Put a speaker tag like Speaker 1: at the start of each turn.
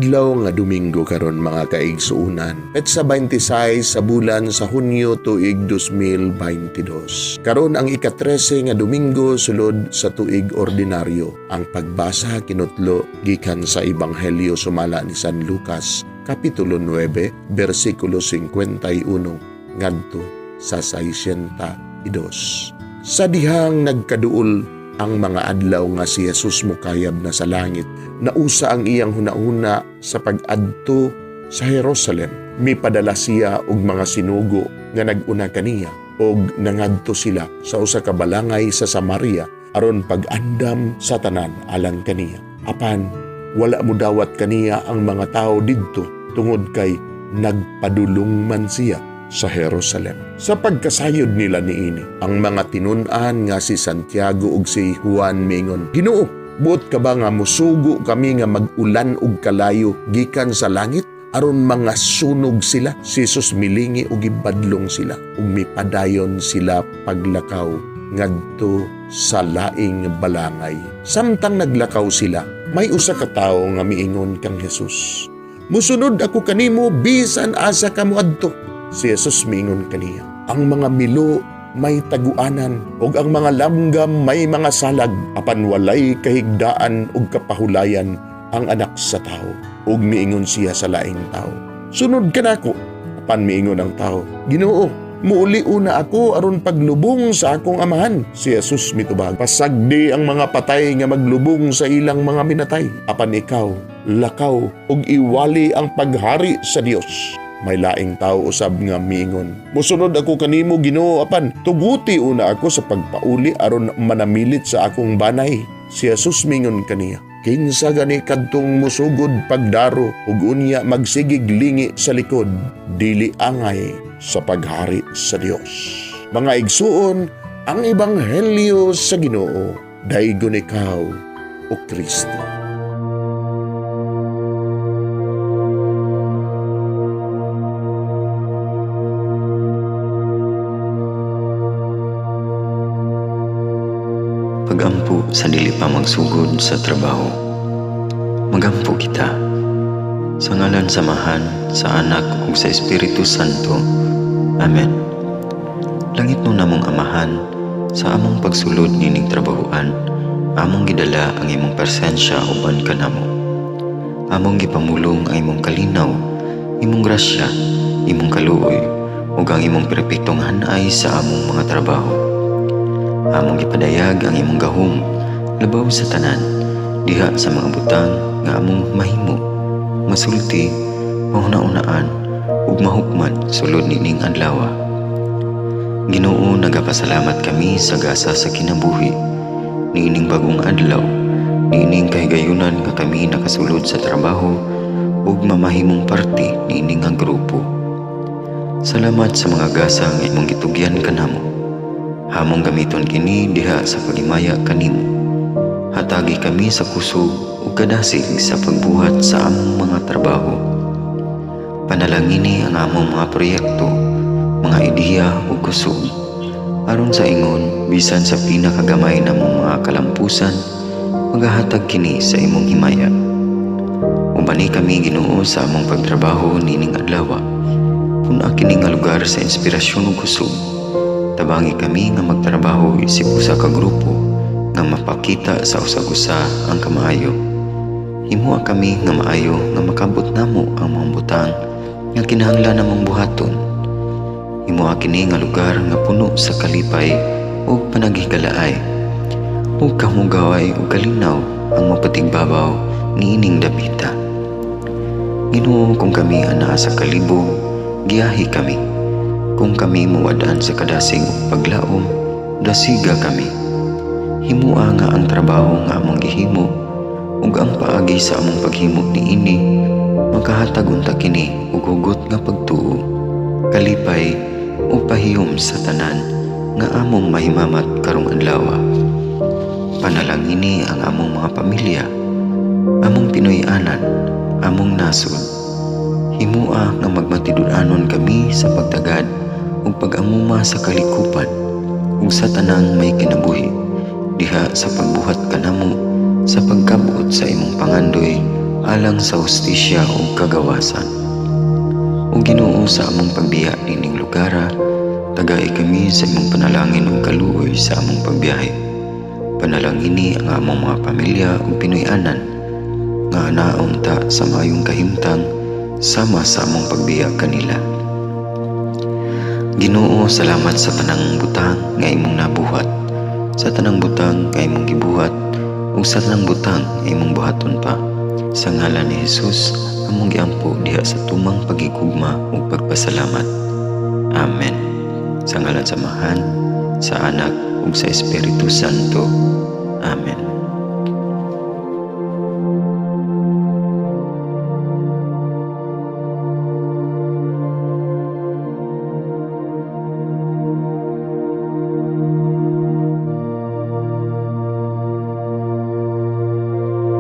Speaker 1: Adlaw nga Domingo karon mga kaigsuunan. Petsa 26 sa bulan sa Hunyo tuig 2022. Karon ang ika-13 nga Domingo sulod sa tuig ordinaryo. Ang pagbasa kinutlo gikan sa Ebanghelyo sumala ni San Lucas, Kapitulo 9, versikulo 51 ngadto sa 62. Sa dihang nagkaduol ang mga adlaw nga si Jesus mukayab na sa langit, nausa ang iyang hunahuna sa pag-adto sa Jerusalem. Mipadala siya og mga sinugo nga nag-una kaniya og nangadto sila sa usa ka balangay sa Samaria aron pag-andam sa tanan alang kaniya. Apan wala mo dawat kaniya ang mga tao didto tungod kay nagpadulong man siya sa Jerusalem. Sa pagkasayod nila niini, ang mga tinun-an nga si Santiago ug si Juan mingon, Ginoo, buot ka ba nga musugo kami nga mag-ulan og kalayo gikan sa langit aron mga sunog sila? Si Jesus milingi ug gibadlong sila ug mipadayon sila paglakaw ngadto sa laing balangay. Samtang naglakaw sila, may usa ka tawo nga miingon kang Jesus, Musunod ako kanimo bisan asa ka moadto. Si Jesus miingon kaniya, ang mga milo may taguanan ug ang mga langgam may mga salag, apan walay kahigdaan ug kapahulayan ang anak sa tao. Ug miingon siya sa laing tao, sunod ka nako. Apan miingon ang tao, Ginoo, muuli una ako aron paglubong sa akong amahan. Si Jesus mitubag, pasagdi ang mga patay nga maglubong sa ilang mga minatay. Apan ikaw, lakaw ug iwali ang paghari sa Dios. May laing tao usab nga miingon, musunod ako kanimo Ginoo, apan tuguti una ako sa pagpauli aron manamilit sa akong banay. Si Jesus mingon kaniya, kinsa gani kadtong musugod pagdaro ug unya magsigig lingi sa likod, dili angay sa paghari sa Dios. Mga igsuon, ang Ebanghelyo sa Ginoo, daygon ikaw o Kristo.
Speaker 2: Pagampo sa dili pa magsugod sa trabaho. Magampo kita sa ngalan samahan sa Anak ug sa Espiritu Santo. Amen. Langit no namong Amahan, sa among pagsulod nining trabahoan, among gidala ang imong presensya uban kanamo. Among gipamulong ang imong kalinaw, imong grasya, imong kaluoy ug ang imong perpektong hanay sa among mga trabaho. Among gipadayag ang imong gahom labaw sa tanan diha sa mga butang nga among mahimo, masulti, mahuna-unaan ug mahukman sulod nining adlaw. Ginoo, nagapasalamat kami sa gasa sa kinabuhi niining bagong adlaw, niining kahigayunan nga kami nakasulod sa trabaho ug mamahimong parte niining nga grupo. Salamat sa mga gasa nga imong gitugyan kanamo. Hamong gamiton kini diha sa pagimaya kanimo. Hatagi kami sa kusog ug kadasig sa pagbuhat sa among mga trabaho. Panalangini ang among mga proyekto, mga ideya ug kusog, aron sa ingon bisan sa pinakagamay namong mga kalampusan, magahatag kini sa imong himaya. Ubani kami Ginoo sa among pagtrabaho nining adlaw. Puna kini nga lugar sa inspirasyon ug kusog. Tabangi kami nga magtrabaho isip usa ka grupo nga mapakita sa usag-usa ang kamaayo. Himuha kami nga maayo nga makabot namo ang mga butang nga kinahanglan namong buhaton. Himuha kini nga lugar nga puno sa kalipay ug panagihigalaay. Ug kamugaway ug kalinaw ang mapatigbabaw niining dapita. Ginoo, kung kami anaa sa kalibog, giyahi kami. Kung kami muwadaan sa kadasig ug paglaom, dasiga kami. Himua nga ang trabaho nga among gihimo ug ang paagi sa among paghimo niini makahatag unta kini ug hugot nga pagtuo, kalipay ug pahiyom sa tanan nga among mahimamat karong adlaw. Panalangini ang among mga pamilya, among Pinoy-anan, among nasod. Himua nga magmatidud-anon kami sa pagtagad ug pag-amuma sa kalikupan ug sa tanang may kinabuhi diha sa pagbuhat kanamo sa pagkabuot sa imong pangandoy alang sa hustisya ug kagawasan. O Ginoo, sa among pagbiya nining lugara, tagay kami sa imong panalangin ug kaluoy sa among pagbiyahe. Panalangini ang among mga pamilya ug Pinoy-anan nga anaon ta sa mayong kahimtang sama sa among pagbiya kanila. Ginoo, salamat sa tanang butang nga imong nabuhat, sa tanang butang nga imong gibuhat ug sa tanang butang nga imong buhaton pa. Sa ngalan ni Jesus, among giampo diha sa tumang pagigugma ug pagpasalamat. Amen. Sa ngalan sa Amahan, sa Anak ug sa Espiritu Santo. Amen.